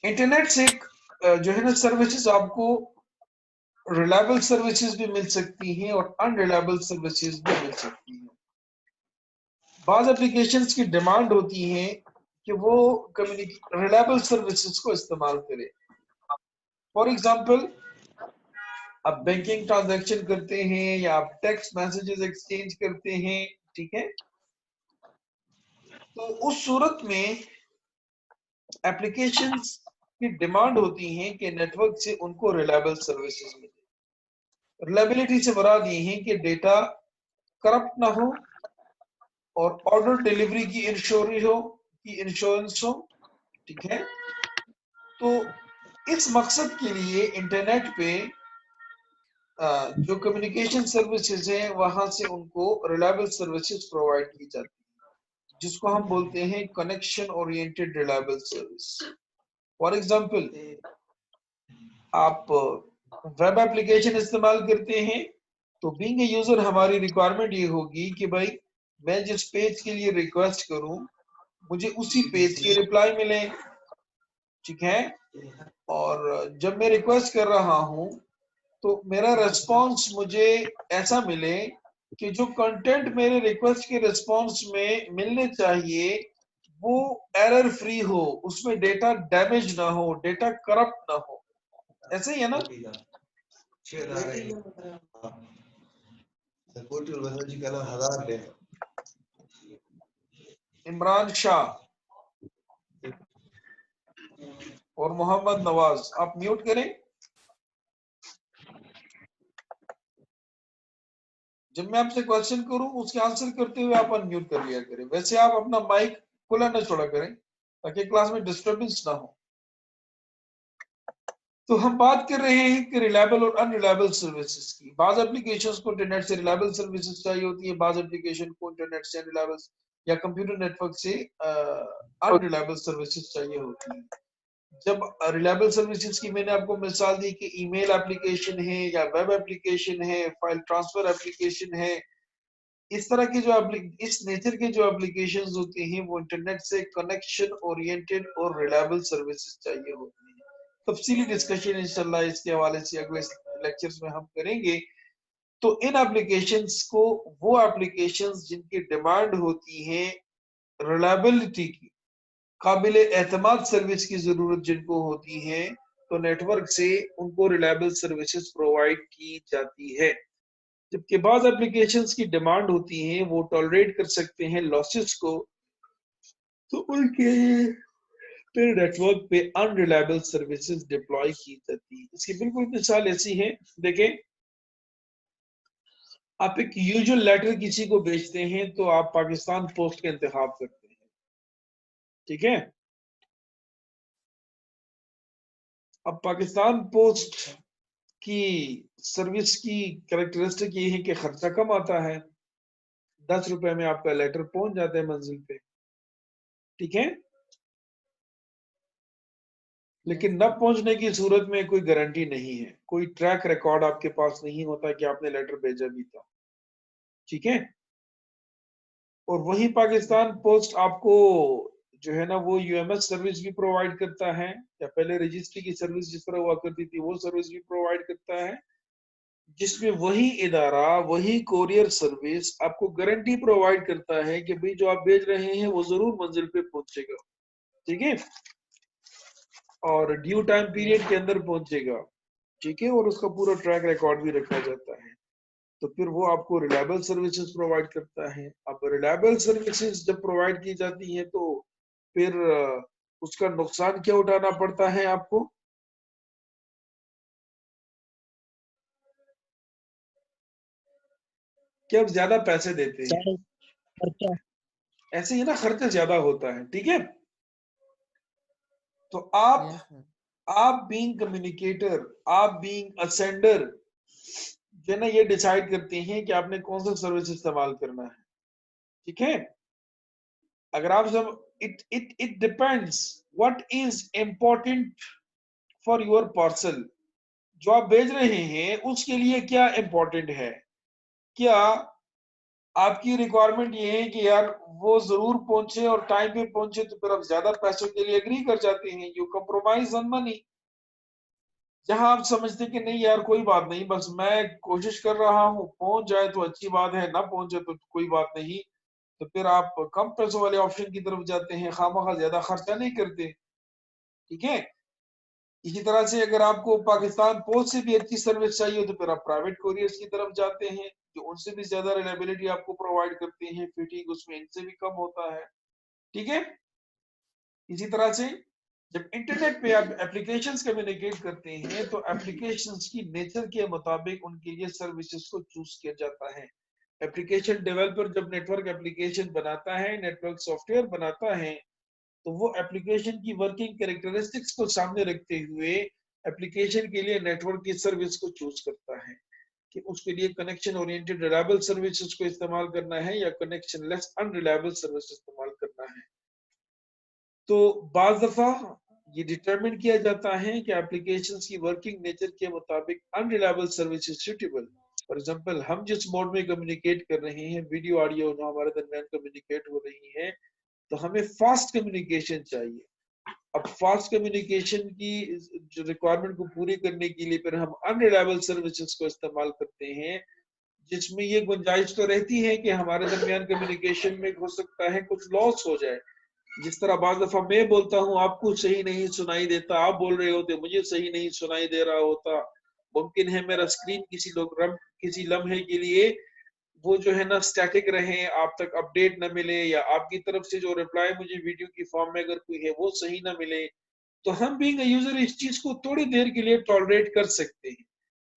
Internet से जो है ना सर्विसेज आपको रिलायबल सर्विसेज भी मिल सकती हैं और अनरिलायबल सर्विसेज भी मिल सकती हैं। बाज एप्लीकेशंस की डिमांड होती है कि वो रिलायबल सर्विसेज को इस्तेमाल करें। फॉर एग्जांपल, आप बैंकिंग ट्रांजैक्शन करते हैं या आप टेक्स्ट मैसेजेस एक्सचेंज करते हैं, ठीक है, तो उस सूरत में एप्लीकेशंस की डिमांड होती है कि नेटवर्क से उनको रिलायबल सर्विसेज मिले। रिलायबिलिटी से मुराद ये है कि डेटा करप्ट ना हो और ऑर्डर डिलीवरी की इंश्योरेंस हो, ठीक है। तो इस मकसद के लिए इंटरनेट पे जो कम्युनिकेशन सर्विसेज हैं वहां से उनको रिलायबल सर्विसेज प्रोवाइड की जाती है, जिसको हम बोलते हैं connection oriented reliable service. For example, आप वेब एप्लीकेशन इस्तेमाल करते हैं तो बीइंग ए यूजर हमारी रिक्वायरमेंट ये होगी कि भाई मैं जिस पेज के लिए रिक्वेस्ट करूं मुझे उसी पेज के रिप्लाई मिले, ठीक है। और जब मैं रिक्वेस्ट कर रहा हूं तो मेरा रेस्पॉन्स मुझे ऐसा मिले कि जो कंटेंट मेरे रिक्वेस्ट के रेस्पॉन्स में मिलने चाहिए वो एरर फ्री हो, उसमें डेटा डैमेज ना हो, डेटा करप्ट ना हो। ऐसे ही है ना? इमरान शाह और मोहम्मद नवाज, आप म्यूट करें। जब मैं आपसे क्वेश्चन करूं उसके आंसर करते हुए आप अनम्यूट कर लिया करें। वैसे आप अपना माइक खुला न छोड़ा करें ताकि क्लास में डिस्टर्बेंस ना हो। तो हम बात कर रहे हैं कि रिलायबल और अनरिलायबल सर्विसेज की। बाज एप्लीकेशंस को इंटरनेट से रिलायबल सर्विसेज चाहिए होती है, बाज एप्लीकेशन को इंटरनेट से अनरिलायबल या कंप्यूटर नेटवर्क से अनरिलायबल सर्विसेज चाहिए होती है। जब रिलायबल सर्विसेज की मैंने आपको मिसाल दी कि ईमेल एप्लीकेशन है या वेब एप्लीकेशन है, फाइल ट्रांसफर एप्लीकेशन है, इस तरह के जो इस नेचर के जो एप्लीकेशंस होते हैं वो इंटरनेट से कनेक्शन ओरिएंटेड और रिलायबल सर्विसेज चाहिए होती है। तफसीली डिस्कशन इंशाल्लाह इसके हवाले से अगले लेक्चर्स में हम करेंगे। तो इन एप्लीकेशंस को, वो एप्लीकेशंस जिनकी डिमांड होती है रिलायबिलिटी की, काबिल एतमाद सर्विस की जरूरत जिनको होती है, तो नेटवर्क से उनको रिलायबल सर्विसेज प्रोवाइड की जाती है। जबकि बाद एप्लीकेशंस की डिमांड होती है वो टॉलरेट कर सकते हैं लॉसेस को, तो उनके फिर नेटवर्क पे अनरिलायबल सर्विसेज डिप्लॉय की जाती है। इसकी बिल्कुल मिसाल ऐसी है, देखें, आप एक यूजुअल लेटर किसी को भेजते हैं तो आप पाकिस्तान पोस्ट का इंतखाब करते हैं, ठीक है। अब पाकिस्तान पोस्ट की सर्विस की कैरेक्टरिस्टिक ये है कि खर्चा कम आता है, 10 रुपए में आपका लेटर पहुंच जाता है मंजिल पे, ठीक है। लेकिन न पहुंचने की सूरत में कोई गारंटी नहीं है, कोई ट्रैक रिकॉर्ड आपके पास नहीं होता कि आपने लेटर भेजा भी था, ठीक है। और वही पाकिस्तान पोस्ट आपको जो है ना वो यूएमएस सर्विस भी प्रोवाइड करता है, या पहले रजिस्ट्री की सर्विस जिस तरह हुआ करती थी वो सर्विस भी प्रोवाइड करता है, जिसमें वही इदारा, वही कोरियर सर्विस आपको गारंटी प्रोवाइड करता है कि भाई जो आप भेज रहे हैं वो जरूर मंजिल पे पहुंचेगा, ठीक है, और ड्यू टाइम पीरियड के अंदर पहुंचेगा, ठीक है, और उसका पूरा ट्रैक रिकॉर्ड भी रखा जाता है। तो फिर वो आपको रिलायबल सर्विसेज प्रोवाइड करता है। अब रिलायबल सर्विसेज जब प्रोवाइड की जाती है तो फिर उसका नुकसान क्या उठाना पड़ता है आपको? कि आप ज्यादा पैसे देते हैं, खर्चा। ऐसे ही ना, खर्चा ज्यादा होता है, ठीक है। तो आप बीइंग कम्युनिकेटर, आप बीइंग असेंडर जो है ना ये डिसाइड करते हैं कि आपने कौन सा सर्विस इस्तेमाल करना है, ठीक है। अगर आप सब, it depends what is important for your parcel, जो आप भेज रहे हैं उसके लिए क्या इंपॉर्टेंट है। क्या आपकी रिक्वायरमेंट ये है कि यार वो जरूर पहुंचे और टाइम पे पहुंचे, तो फिर आप ज्यादा पैसों के लिए एग्री कर जाते हैं, यू कॉम्प्रोमाइज ऑन मनी। जहां आप समझते कि नहीं यार कोई बात नहीं, बस मैं कोशिश कर रहा हूँ, पहुंच जाए तो अच्छी बात है, ना पहुंचे तो कोई बात नहीं, तो फिर आप कम पैसों वाले ऑप्शन की तरफ जाते हैं, खामखा ज्यादा खर्चा नहीं करते। ठीक है। इसी तरह से अगर आपको पाकिस्तान पोस्ट से भी अच्छी सर्विस चाहिए तो फिर आप प्राइवेट कोरियर्स की तरफ जाते हैं, जो उनसे भी ज्यादा रिलायबिलिटी आपको प्रोवाइड करते हैं, फिटिंग उसमें इनसे भी कम होता है। ठीक है। इसी तरह से जब इंटरनेट पे आप एप्लीकेशंस कम्युनिकेट करते हैं तो एप्लीकेशंस की नेचर के मुताबिक उनके लिए सर्विसेज को चूज किया जाता है। एप्लीकेशन डेवलपर जब नेटवर्क एप्लीकेशन बनाता है, नेटवर्क सॉफ्टवेयर बनाता है, तो वो एप्लीकेशन की वर्किंग कैरेक्टरिस्टिक्स को सामने रखते हुए एप्लीकेशन के लिए नेटवर्क की सर्विस को चूज करता है कि उसके लिए कनेक्शन ओरिएंटेड रिलायबल सर्विसेज को इस्तेमाल करना है या कनेक्शन लेस अनरिलायबल सर्विस इस्तेमाल करना है। तो बाज दफा ये डिटरमिन किया जाता है कि एप्लीकेशंस की वर्किंग नेचर के मुताबिक unreliable service is suitable. For example, हम जिस मोड में कम्युनिकेट कर रहे हैं, वीडियो ऑडियो जो हमारे दरमियान कम्युनिकेट हो रही है, तो हमें फास्ट कम्युनिकेशन चाहिए। अब फास्ट कम्युनिकेशन की जो रिक्वायरमेंट को पूरी करने के लिए फिर हम अनरिलायबल सर्विसेज को इस्तेमाल करते हैं, जिसमें ये गुंजाइश तो रहती है कि हमारे दरमियान कम्युनिकेशन में हो सकता है कुछ लॉस हो जाए। जिस तरह बाज दफा मैं बोलता हूँ आपको सही नहीं सुनाई देता, आप बोल रहे होते मुझे सही नहीं सुनाई दे रहा होता, मुमकिन है मेरा स्क्रीन किसी लम्हे के लिए वो जो है ना स्टैटिक रहे, आप तक अपडेट न मिले, या आपकी तरफ से जो रिप्लाई मुझे वीडियो की फॉर्म में अगर कोई है वो सही ना मिले, तो हम बीइंग अ यूजर इस चीज को थोड़ी देर के लिए टॉलरेट कर सकते हैं।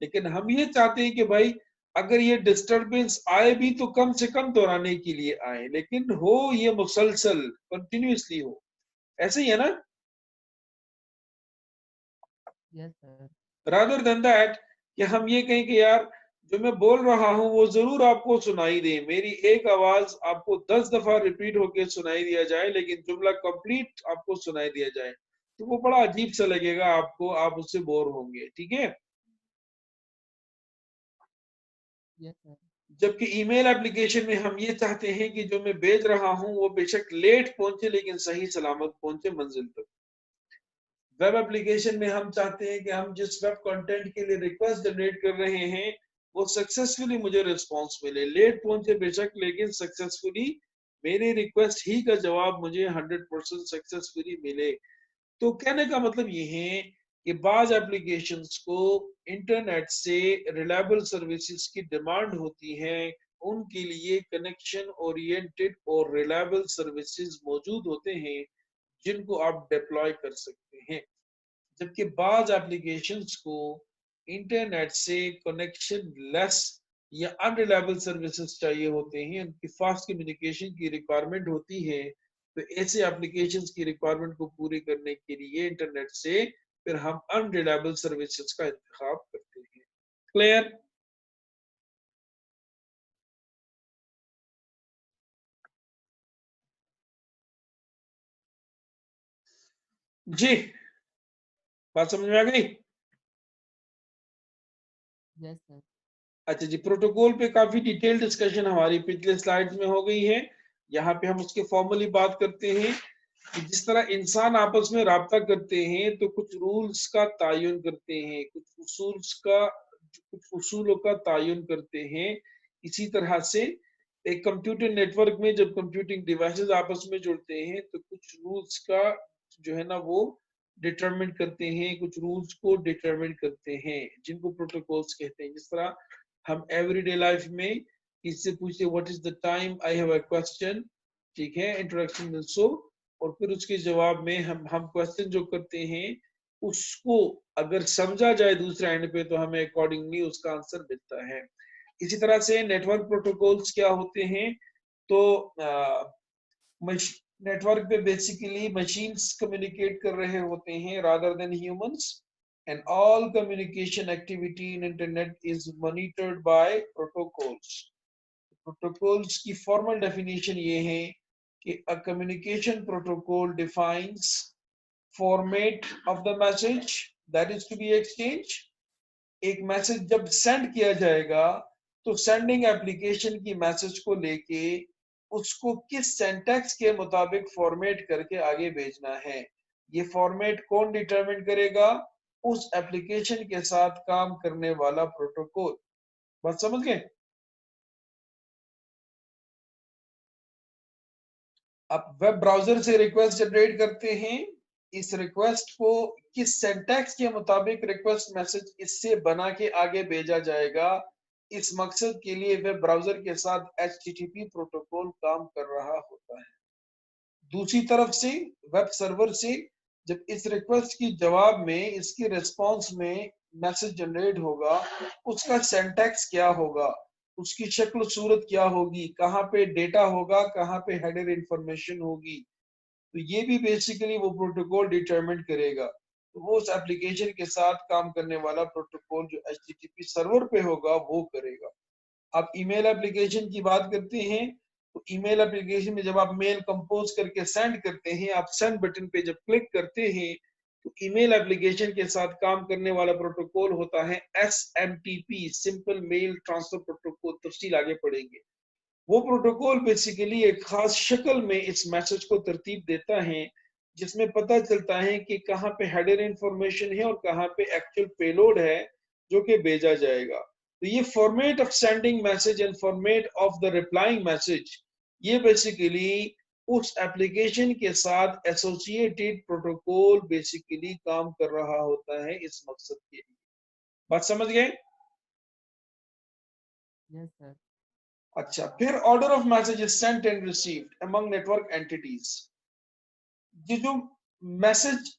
लेकिन हम ये चाहते हैं कि भाई अगर ये डिस्टरबेंस आए भी तो कम से कम दोहराने के लिए आए, लेकिन हो ये मुसलसल कंटिन्यूसली हो। ऐसे ही है ना। Yes sir. Rather than that कि हम ये कहें कि यार जो मैं बोल रहा हूं वो जरूर आपको सुनाई दे, मेरी एक आवाज आपको 10 दफा रिपीट होके सुनाई दिया जाए लेकिन जुमला कंप्लीट आपको सुनाई दिया जाए, तो वो बड़ा अजीब सा लगेगा आपको, आप उससे बोर होंगे। ठीक है। Yes sir. जबकि ईमेल एप्लीकेशन में हम ये चाहते हैं कि जो मैं भेज रहा हूं वो बेशक लेट पहुंचे लेकिन सही सलामत पहुंचे मंजिल तक। वेब एप्लीकेशन में हम चाहते हैं कि हम जिस वेब कंटेंट के लिए रिक्वेस्ट जनरेट कर रहे हैं वो सक्सेसफुली मुझे रिस्पांस मिले, लेट पहुंचे बेशक लेकिन सक्सेसफुली मेरी रिक्वेस्ट ही का जवाब मुझे 100% सक्सेसफुली मिले। तो कहने का मतलब ये है कि बाज एप्लीकेशंस को इंटरनेट से रिलायबल सर्विसेज की डिमांड होती है, उनके लिए कनेक्शन ओरिएंटेड और रिलायबल सर्विसेज मौजूद होते हैं जिनको आप डिप्लॉय कर सकते हैं। जबकि बाज एप्लीकेशंस को इंटरनेट से कनेक्शन लेस या अनरिलायबल सर्विसेज चाहिए होते हैं, उनकी फास्ट कम्युनिकेशन की रिक्वायरमेंट होती है, तो ऐसे एप्लीकेशंस की रिक्वायरमेंट को पूरी करने के लिए इंटरनेट से फिर हम अनरिलायबल सर्विसेज का इंतखाब करते हैं। क्लियर। जी, बात समझ में आ गई। Yes sir. अच्छा जी, प्रोटोकॉल पे काफी डिटेल डिस्कशन हमारी पिछले स्लाइड्स में हो गई है। यहाँ पे हम उसके फॉर्मली बात करते हैं कि जिस तरह इंसान आपस में राब्ता करते हैं तो कुछ रूल्स का तायुन करते हैं, कुछ उसूलों का तायुन करते हैं। इसी तरह से एक कंप्यूटर नेटवर्क में जब कंप्यूटिंग डिवाइसेस आपस में जुड़ते हैं तो कुछ रूल्स का जो है ना वो डिटरमिन करते हैं, कुछ रूल्स को डिटरमिन करते हैं जिनको प्रोटोकॉल्स कहते हैं। जिस तरह हम एवरीडे लाइफ में किसी से पूछते what is the time, I have a question, ठीक है, इंट्रोडक्शन में सो, और फिर उसके जवाब में हम क्वेश्चन जो करते हैं उसको अगर समझा जाए दूसरे एंड पे तो हमें अकॉर्डिंगली उसका आंसर मिलता है। इसी तरह से नेटवर्क प्रोटोकॉल्स क्या होते हैं, तो नेटवर्क पे बेसिकली मशीन्स कम्युनिकेट कर रहे होते हैं rather than humans, and all communication activity in internet is monitored by protocols. Protocols की फॉर्मल डेफिनेशन ये है कि a communication protocol defines format of the message that is to be exchange. एक message जब सेंड किया जाएगा तो sending application की मैसेज को लेके उसको किस सिंटैक्स के मुताबिक फॉर्मेट करके आगे भेजना है, ये फॉर्मेट कौन डिटरमिन करेगा? उस एप्लीकेशन के साथ काम करने वाला प्रोटोकॉल। बात समझ गए? आप वेब ब्राउजर से रिक्वेस्ट जनरेट करते हैं, इस रिक्वेस्ट को किस सिंटैक्स के मुताबिक रिक्वेस्ट मैसेज इससे बना के आगे भेजा जाएगा, इस मकसद के लिए वेब ब्राउजर के साथ HTTP प्रोटोकॉल काम कर रहा होता है। दूसरी तरफ से वेब सर्वर से जब इस रिक्वेस्ट की जवाब में इसकी रिस्पांस में मैसेज जनरेट होगा, उसका सिंटैक्स क्या होगा, उसकी शक्ल सूरत क्या होगी, कहाँ पे डेटा होगा, कहाँ पे हेडर इंफॉर्मेशन होगी, तो ये भी बेसिकली वो प्रोटोकॉल डिटरमिन करेगा। तो वो उस एप्लीकेशन के साथ काम करने वाला प्रोटोकॉल जो HTTP सर्वर पे होगा वो करेगा। आप ईमेल एप्लीकेशन की बात करते हैं, तो ईमेल एप्लीकेशन में जब आप मेल कंपोज करके सेंड करते हैं, आप सेंड बटन पे जब क्लिक करते हैं, तो ईमेल एप्लीकेशन के साथ काम करने वाला प्रोटोकॉल होता है SMTP, simple mail transfer protocol. तफसील आगे पढ़ेंगे। वो प्रोटोकॉल बेसिकली एक खास शक्ल में इस मैसेज को तरतीब देता है, जिसमें पता चलता है कि कहाँ पे हेडर इंफॉर्मेशन है और कहाँ पे एक्चुअल पेलोड है जो कि भेजा जाएगा। तो ये format of sending message and format of the replying message, ये बेसिकली उस एप्लीकेशन के साथ एसोसिएटेड प्रोटोकॉल बेसिकली काम कर रहा होता है इस मकसद के लिए। बात समझ गए? Yes, sir. अच्छा, फिर order of messages sent and received among network entities. ये जो मैसेज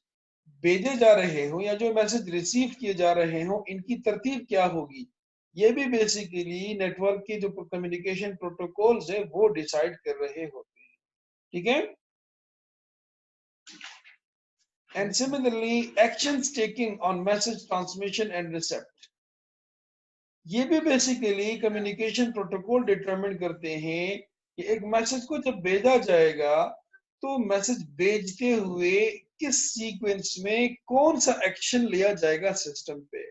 भेजे जा रहे हो या जो मैसेज रिसीव किए जा रहे हो, इनकी तरतीब क्या होगी, ये भी बेसिकली नेटवर्क के जो कम्युनिकेशन प्रोटोकॉल्स है वो डिसाइड कर रहे होते हैं। ठीक है? And Yes, sir. Similarly actions taking on message transmission and receipt, ये भी बेसिकली कम्युनिकेशन प्रोटोकॉल डिटरमिन करते हैं कि एक मैसेज को जब भेजा जाएगा तो मैसेज भेजते हुए किस सीक्वेंस में कौन सा एक्शन लिया जाएगा सिस्टम पे,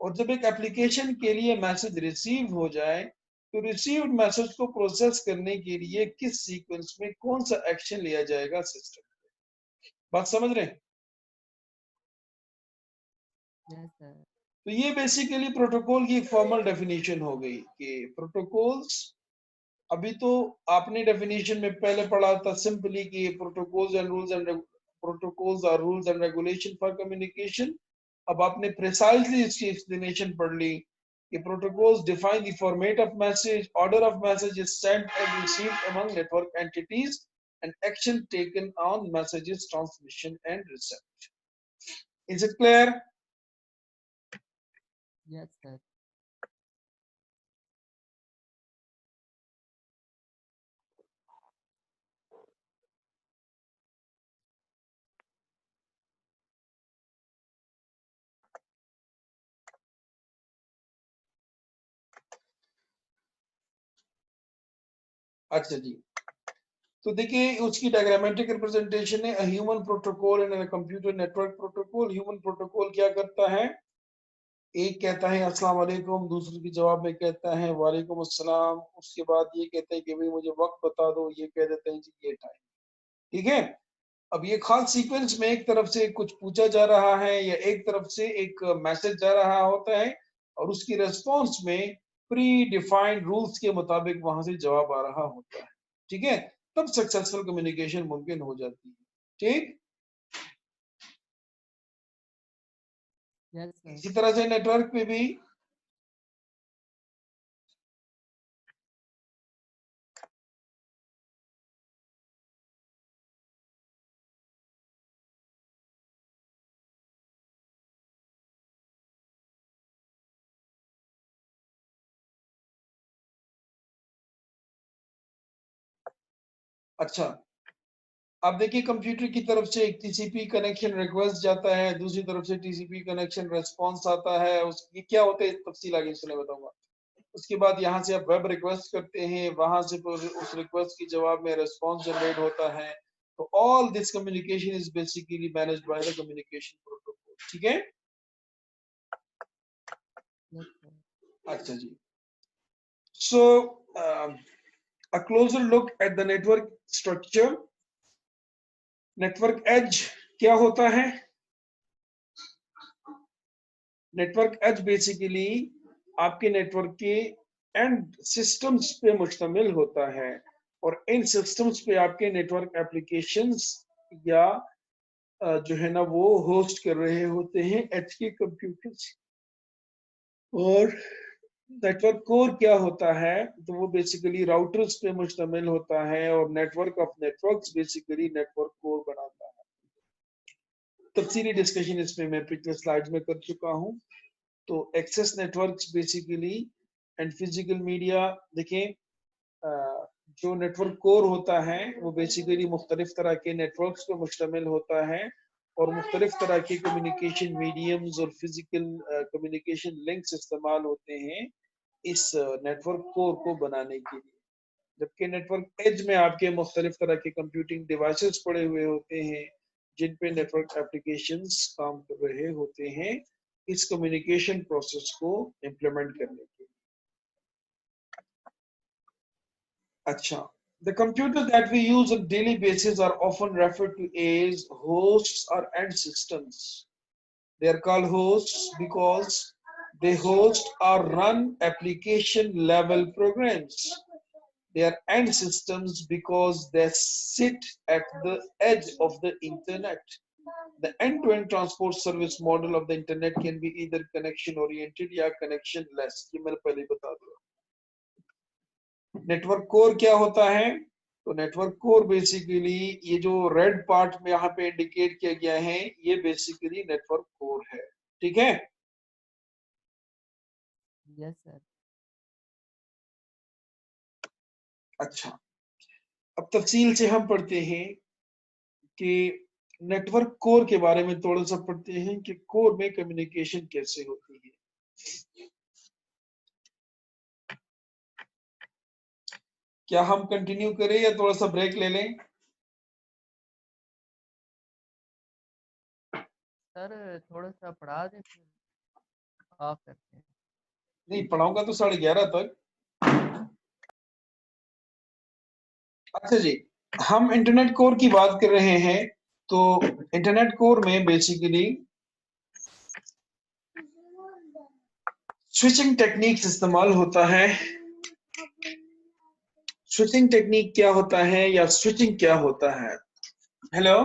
और जब एक एप्लीकेशन के लिए मैसेज रिसीव हो जाए तो रिसीव्ड मैसेज को प्रोसेस करने के लिए किस सीक्वेंस में कौन सा एक्शन लिया जाएगा सिस्टम पे। बात समझ रहे हैं? Yes, sir. तो ये बेसिकली प्रोटोकॉल की एक फॉर्मल डेफिनेशन हो गई कि प्रोटोकॉल्स, अभी तो आपने डेफिनेशन में पहले पढ़ा था सिंपली कि protocols and rules and protocols are rules and regulation for communication. अब आपने प्रिसाइजली इसकी एक्सप्लेनेशन पढ़ ली कि protocols define the format of message, order of message is sent and received among network entities and action taken on messages transmission and receipt. Is it clear? Yes, sir. अच्छा जी, तो देखिए उसकी diagrammatic representation है human protocol and computer network protocol. Human protocol क्या करता है? एक कहता है अस्सलाम वालेकुम, दूसरे के जवाब में कहता है वालेकुम अस्सलाम, उसके बाद ये कहता है कि भाई मुझे वक्त बता दो, ये कह देते हैं जी ये टाइम। ठीक है? अब ये खास सीक्वेंस में एक तरफ से कुछ पूछा जा रहा है या एक तरफ से एक मैसेज जा रहा होता है और उसकी रेस्पॉन्स में प्री डिफाइंड रूल्स के मुताबिक वहां से जवाब आ रहा होता है। ठीक है? तब सक्सेसफुल कम्युनिकेशन मुमकिन हो जाती है। ठीक? Yes, sir. इसी तरह से नेटवर्क पे भी अच्छा, अब देखिए कंप्यूटर की तरफ से एक टीसीपी कनेक्शन रिक्वेस्ट जाता है, दूसरी तरफ से टीसीपी कनेक्शन रेस्पॉन्स आता है। उसकी क्या होता है तफसील आगे चले बताऊंगा। उसके बाद यहाँ से आप वेब रिक्वेस्ट करते हैं, वहां से फिर उस रिक्वेस्ट के जवाब में रिस्पॉन्स जनरेट होता है। तो all this communication is basically managed by the communication protocol. ठीक है? Yes, sir. अच्छा जी, So a closer look at the network structure. Network edge क्या होता है? नेटवर्क एज बेसिकली आपके नेटवर्क के एंड सिस्टम्स पे मुश्तमिल होता है और इन सिस्टम्स पे आपके नेटवर्क एप्लीकेशंस या जो है ना वो होस्ट कर रहे होते हैं एच के कंप्यूटर्स। और नेटवर्क कोर क्या होता है? तो वो बेसिकली राउटर्स पे मुश्तमिल होता है और network of networks basically network core बनाता है। तफसीली डिस्कशन इसमें मैं पिछले स्लाइड में कर चुका हूँ। तो access networks basically and physical media देखें, जो नेटवर्क कोर होता है वो बेसिकली मुख्तलिफ तरह के नेटवर्क्स पे मुश्तमिल होता है और मुख्तलिफ तरह के कम्युनिकेशन मीडियम्स और फिजिकल कम्युनिकेशन लिंक्स इस्तेमाल होते हैं इस नेटवर्क कोर को बनाने के लिए। जबकि नेटवर्क एज में आपके मुख्तलिफ तरह के कंप्यूटिंग डिवाइसेस पड़े हुए होते हैं जिन पे नेटवर्क एप्लीकेशंस काम कर रहे होते हैं इस कम्युनिकेशन प्रोसेस को इम्प्लीमेंट करने के लिए। अच्छा, the computer that we use on daily basis are often referred to as hosts or end systems. They are called hosts because they host or run application level programs. They are end systems because they sit at the edge of the internet. The end-to-end transport service model of the internet can be either connection oriented या connection less. ये मैंने पहले बता दिया। Network core क्या होता है? तो नेटवर्क कोर बेसिकली ये जो रेड पार्ट में यहाँ पे इंडिकेट किया गया है ये बेसिकली नेटवर्क कोर है। ठीक है? Yes, sir. अच्छा, अब तफसील से हम पढ़ते हैं कि नेटवर्क कोर के बारे में थोड़ा सा पढ़ते हैं कि कोर में कम्युनिकेशन कैसे होती है। क्या हम कंटिन्यू करें या थोड़ा सा ब्रेक ले लें? सर थोड़ा सा पढ़ा दे फिर ऑफ करते हैं। नहीं पढ़ाऊंगा तो 11:30 तक। अच्छा जी, हम इंटरनेट कोर की बात कर रहे हैं। तो इंटरनेट कोर में बेसिकली स्विचिंग टेक्निक्स इस्तेमाल होता है। स्विचिंग टेक्निक क्या होता है या स्विचिंग क्या होता है? हेलो,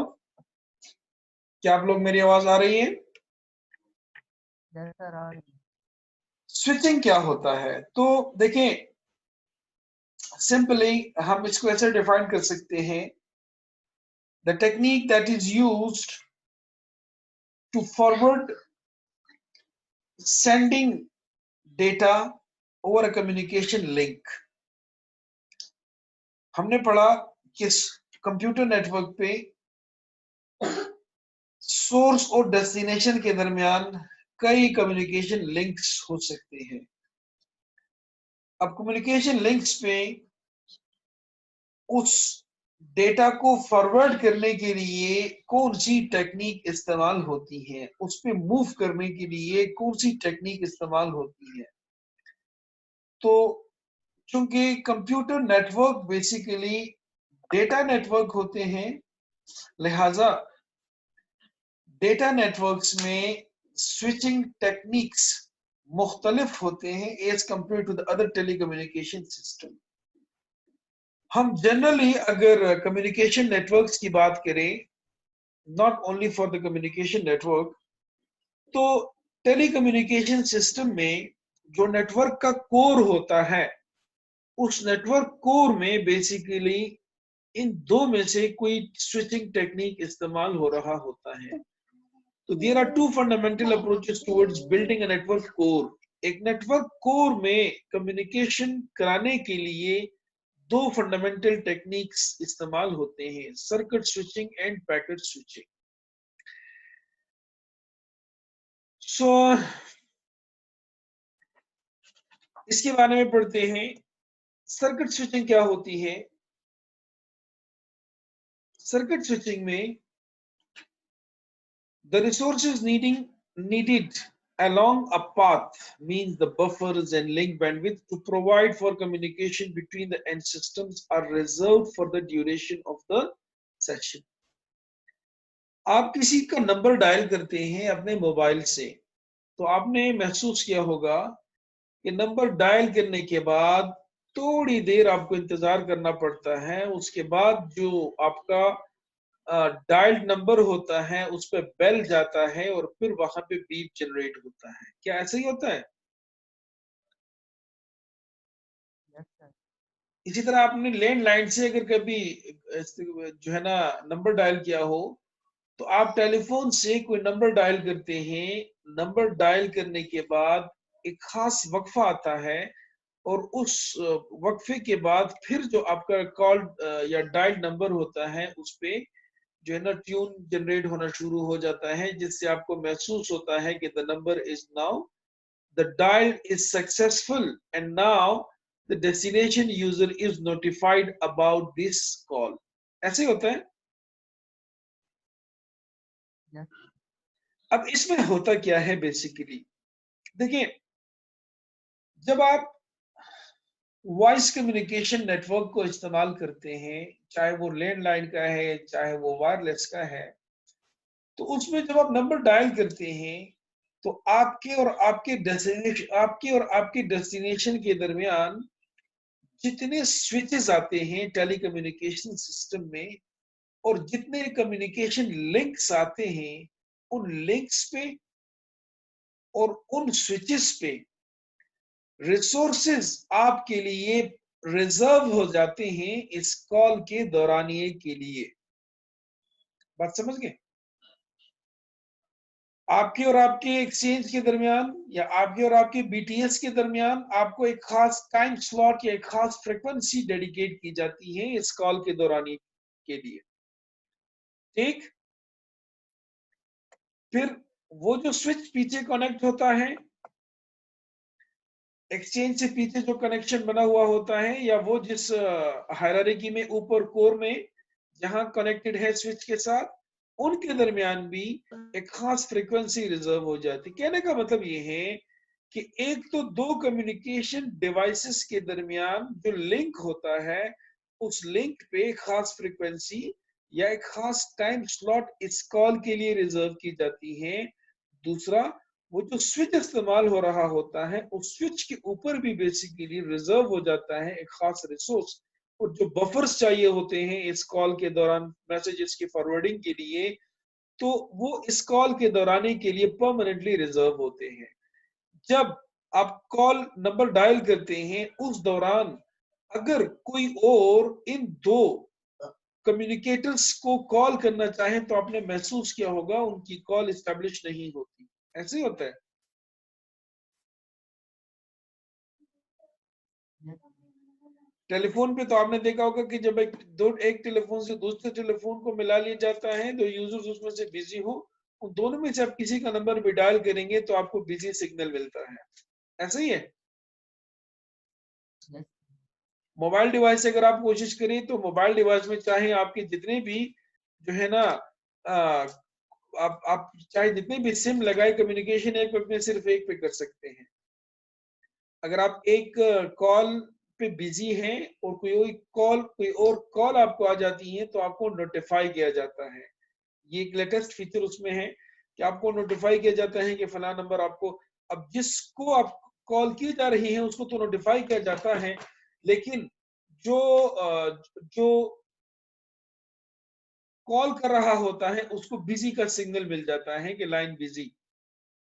क्या आप लोग मेरी आवाज आ रही है? Yes, sir, आ रही है। स्विचिंग क्या होता है? तो देखें, सिंपली हम इसको ऐसे डिफाइन कर सकते हैं, the technique that is used to forward sending data over a communication link। हमने पढ़ा कि कंप्यूटर नेटवर्क पे सोर्स और डेस्टिनेशन के दरमियान कई कम्युनिकेशन लिंक्स हो सकते हैं। अब कम्युनिकेशन लिंक्स पे उस डेटा को फॉरवर्ड करने के लिए कौन सी टेक्निक इस्तेमाल होती है, उस पे मूव करने के लिए कौन सी टेक्निक इस्तेमाल होती है। तो चूंकि computer network basically data network होते हैं, लिहाजा डेटा नेटवर्क्स में स्विचिंग टेक्निक्स मुख्तलिफ होते हैं as compare to the other telecommunication system. हम जनरली अगर कम्युनिकेशन नेटवर्क्स की बात करें, not only for the communication network, तो टेलीकम्युनिकेशन सिस्टम में जो नेटवर्क का कोर होता है उस नेटवर्क कोर में बेसिकली इन दो में से कोई स्विचिंग टेक्निक इस्तेमाल हो रहा होता है। तो there are two fundamental approaches towards building a network core. एक नेटवर्क कोर में कम्युनिकेशन कराने के लिए दो फंडामेंटल टेक्निक्स इस्तेमाल होते हैं, circuit switching and packet switching. So इसके बारे में पढ़ते हैं। सर्किट स्विचिंग क्या होती है? सर्किट स्विचिंग में the resources needed along a path means the buffers and link bandwidth to provide for communication between the end systems are reserved for the duration of the session. आप किसी का number dial करते हैं अपने mobile से, तो आपने महसूस किया होगा कि नंबर डायल करने के बाद थोड़ी देर आपको इंतजार करना पड़ता है, उसके बाद जो आपका डायल्ड नंबर होता है उस पर बेल जाता है और फिर वहां पे बीप जनरेट होता है। क्या ऐसा ही होता है? Yes sir. इसी तरह आपने लैंडलाइन से अगर कभी जो है ना नंबर डायल किया हो, तो आप टेलीफोन से कोई नंबर डायल करते हैं, नंबर डायल करने के बाद एक खास वक्फा आता है और उस वक्फे के बाद फिर जो आपका कॉल या डायल नंबर होता है उस पे जो है ना ट्यून जनरेट होना शुरू हो जाता है, जिससे आपको महसूस होता है कि the number is now the dial is successful and now the destination user is notified about this call. ऐसे होता है। यस। अब इसमें होता क्या है बेसिकली, देखिए, जब आप वॉइस कम्युनिकेशन नेटवर्क को इस्तेमाल करते हैं, चाहे वो लैंडलाइन का है चाहे वो वायरलेस का है, तो उसमें जब आप नंबर डायल करते हैं तो आपके और आपके डेस्टिनेशन के दरमियान जितने स्विचेस आते हैं टेलीकम्युनिकेशन सिस्टम में और जितने कम्युनिकेशन लिंक्स आते हैं, उन लिंक्स पे और उन स्विचेस पे रिसोर्सेज आपके लिए रिजर्व हो जाते हैं इस कॉल के दौरानिए के लिए। बात समझ गए? आपके और आपके एक्सचेंज के दरमियान या आपके और आपके बीटीएस के दरमियान आपको एक खास टाइम स्लॉट या एक खास फ्रीक्वेंसी डेडिकेट की जाती है इस कॉल के दौरान के लिए। ठीक, फिर वो जो स्विच पीछे कनेक्ट होता है, एक्सचेंज से पीछे जो कनेक्शन बना हुआ होता है, या वो जिस हायरार्की में ऊपर कोर में जहां कनेक्टेड है स्विच के साथ, उनके दरमियान भी एक खास फ्रीक्वेंसी रिजर्व हो जाती है। कहने का मतलब ये है कि एक तो दो कम्युनिकेशन डिवाइसेस के दरमियान जो लिंक होता है, उस लिंक पे खास फ्रीक्वेंसी या एक खास टाइम स्लॉट इस कॉल के लिए रिजर्व की जाती है। दूसरा, वो जो स्विच इस्तेमाल हो रहा होता है उस स्विच के ऊपर भी बेसिकली रिजर्व हो जाता है एक खास रिसोर्स, और जो बफर्स चाहिए होते हैं इस कॉल के दौरान मैसेजेस की फॉरवर्डिंग के लिए, तो वो इस कॉल के दौरान के लिए परमानेंटली रिजर्व होते हैं। जब आप कॉल नंबर डायल करते हैं उस दौरान अगर कोई और इन दो कम्युनिकेटर्स को कॉल करना चाहे तो आपने महसूस किया होगा उनकी कॉल एस्टेब्लिश नहीं होती। ऐसे ही होता है। टेलीफोन पे तो आपने देखा होगा कि जब एक टेलीफोन से दूसरे टेलीफोन को मिला लिया जाता है, तो यूजर्स उसमें से बिजी हो, उन दोनों में से आप किसी का नंबर भी डायल करेंगे तो आपको बिजी सिग्नल मिलता है। ऐसा ही है। यस। मोबाइल डिवाइस से अगर आप कोशिश करें तो मोबाइल डिवाइस में चाहे आपके जितने भी जो है ना आप चाहे जितने भी सिम लगाए, कम्युनिकेशन एक वक्त में सिर्फ एक पे कर सकते हैं। अगर आप एक कॉल पे बिजी हैं और कोई और कॉल आपको आ जाती है तो आपको नोटिफाई किया जाता है। ये एक लेटेस्ट फीचर उसमें है कि आपको नोटिफाई किया जाता है कि फला नंबर आपको, अब जिसको आप कॉल की जा रही है उसको तो नोटिफाई किया जाता है, लेकिन जो जो कॉल कर रहा होता है उसको बिजी का सिग्नल मिल जाता है कि लाइन बिजी।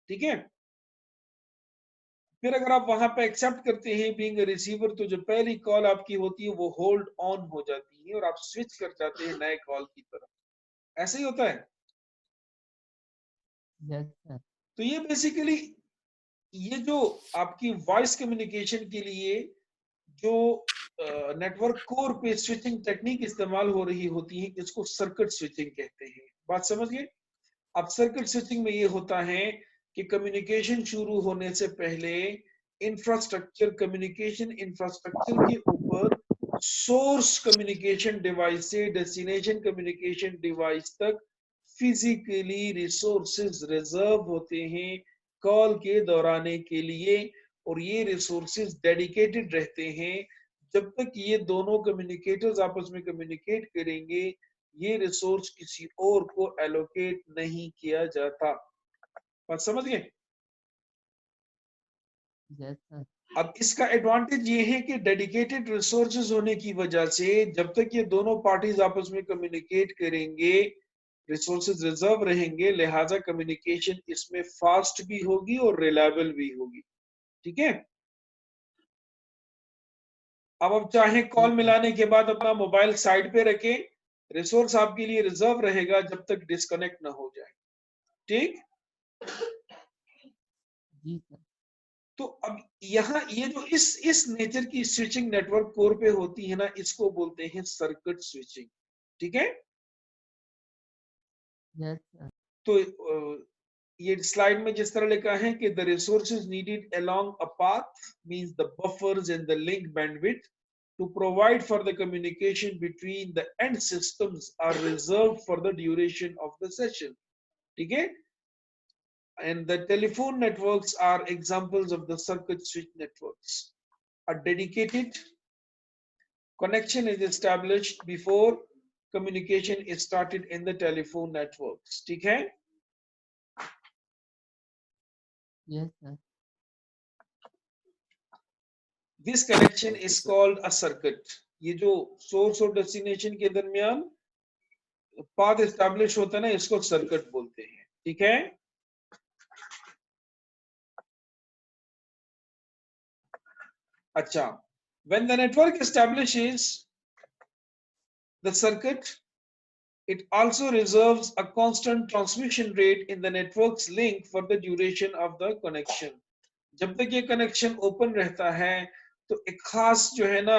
ठीक है, फिर अगर आप वहां पे एक्सेप्ट करते हैं बीइंग अ रिसीवर, तो जो पहली कॉल आपकी होती है वो होल्ड ऑन हो जाती है और आप स्विच कर जाते हैं नए कॉल की तरफ। ऐसे ही होता है। Yes sir. तो ये बेसिकली ये जो आपकी वॉइस कम्युनिकेशन के लिए जो नेटवर्क कोर पे स्विचिंग टेक्निक इस्तेमाल हो रही होती है, इसको सर्किट स्विचिंग कहते हैं। बात समझ गए? अब सर्किट स्विचिंग में ये होता है कि कम्युनिकेशन शुरू होने से पहले कम्युनिकेशन इंफ्रास्ट्रक्चर के ऊपर सोर्स कम्युनिकेशन डिवाइस से डेस्टिनेशन कम्युनिकेशन डिवाइस तक फिजिकली रिसोर्सेज रिजर्व होते हैं कॉल के दौराने के लिए, और ये रिसोर्सेज डेडिकेटेड रहते हैं। जब तक ये दोनों कम्युनिकेटर्स आपस में कम्युनिकेट करेंगे, ये रिसोर्स किसी और को एलोकेट नहीं किया जाता। बात समझ गए? Yes sir. अब इसका एडवांटेज ये है कि डेडिकेटेड रिसोर्सेज होने की वजह से जब तक ये दोनों पार्टीज आपस में कम्युनिकेट करेंगे, रिसोर्सेज रिजर्व रहेंगे, लिहाजा कम्युनिकेशन इसमें फास्ट भी होगी और रिलायबल भी होगी। ठीक है? अब आप चाहे कॉल मिलाने के बाद अपना मोबाइल साइड पे रखें, रिसोर्स आपके लिए रिजर्व रहेगा जब तक डिस्कनेक्ट ना हो जाए। ठीक? जी सर। तो अब यहाँ ये जो इस नेचर की स्विचिंग नेटवर्क कोर पे होती है ना, इसको बोलते हैं सर्किट स्विचिंग। ठीक है? Yes sir. तो ये स्लाइड में जिस तरह लिखा है कि the resources needed along a path means the buffers and the link bandwidth to provide for the communication between the end systems are reserved for the duration of the session. ठीक है? And the telephone networks are examples of the circuit switch networks. A dedicated connection is established before communication is started in the telephone networks. ठीक है? Yes sir. This connection is called a circuit. ये जो source और destination के दरमियान path establish होता है ना, इसको सर्किट बोलते हैं। ठीक है? अच्छा, when the network establishes the circuit, it also reserves a constant transmission rate in the network's link for the duration of the connection. जब तक ये कनेक्शन ओपन रहता है तो एक खास जो है ना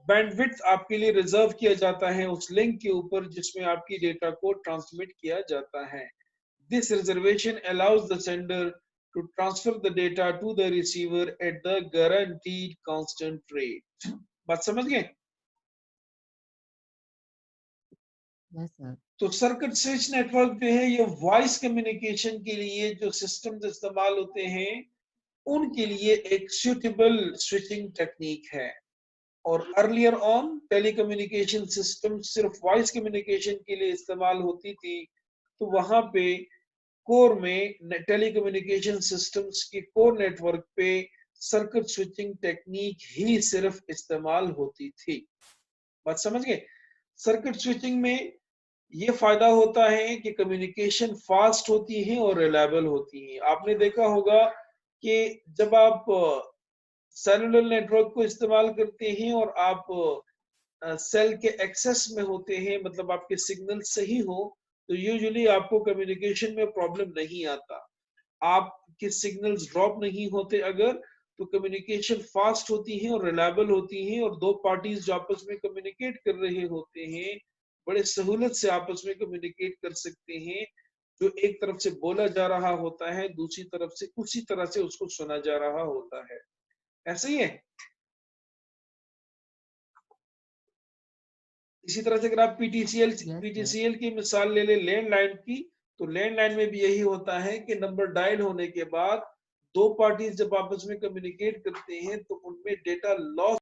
बैंडविड्थ आपके लिए रिजर्व किया जाता है उस लिंक के ऊपर जिसमें आपकी डेटा को ट्रांसमिट किया जाता है। This reservation allows the sender to transfer the data to the receiver at the guaranteed constant rate. बात समझ गए? Yes sir. तो सर्किट स्विच नेटवर्क जो है ये वॉइस कम्युनिकेशन के लिए जो सिस्टम्स इस्तेमाल होते हैं उनके लिए एक सुटेबल स्विचिंग टेक्निक है। और अर्लियर ऑन टेलीकम्युनिकेशन सिस्टम सिर्फ वॉइस कम्युनिकेशन के लिए इस्तेमाल होती थी, तो वहां पे कोर में टेलीकम्युनिकेशन सिस्टम्स के कोर नेटवर्क पे सर्किट स्विचिंग टेक्निक ही सिर्फ इस्तेमाल होती थी। बात समझ गए? सर्किट स्विचिंग में ये फायदा होता है कि कम्युनिकेशन फास्ट होती है और रिलायबल होती है। आपने देखा होगा कि जब आप सेलुलर नेटवर्क को इस्तेमाल करते हैं और आप सेल के एक्सेस में होते हैं, मतलब आपके सिग्नल सही हो, तो यूजुअली आपको कम्युनिकेशन में प्रॉब्लम नहीं आता। आपके सिग्नल्स ड्रॉप नहीं होते अगर, तो कम्युनिकेशन फास्ट होती है और रिलायबल होती है, और दो पार्टीज जो आपस में कम्युनिकेट कर रहे होते हैं बड़े सहूलत से आपस में कम्युनिकेट कर सकते हैं। जो एक तरफ से बोला जा रहा होता है दूसरी तरफ से उसी तरह से उसको सुना जा रहा होता है। ऐसे ही है। इसी तरह से अगर आप यस सर। पीटीसीएल की मिसाल ले ले लैंडलाइन की, तो लैंडलाइन में भी यही होता है कि नंबर डायल होने के बाद दो पार्टीज जब आपस में कम्युनिकेट करते हैं तो उनमें डेटा लॉस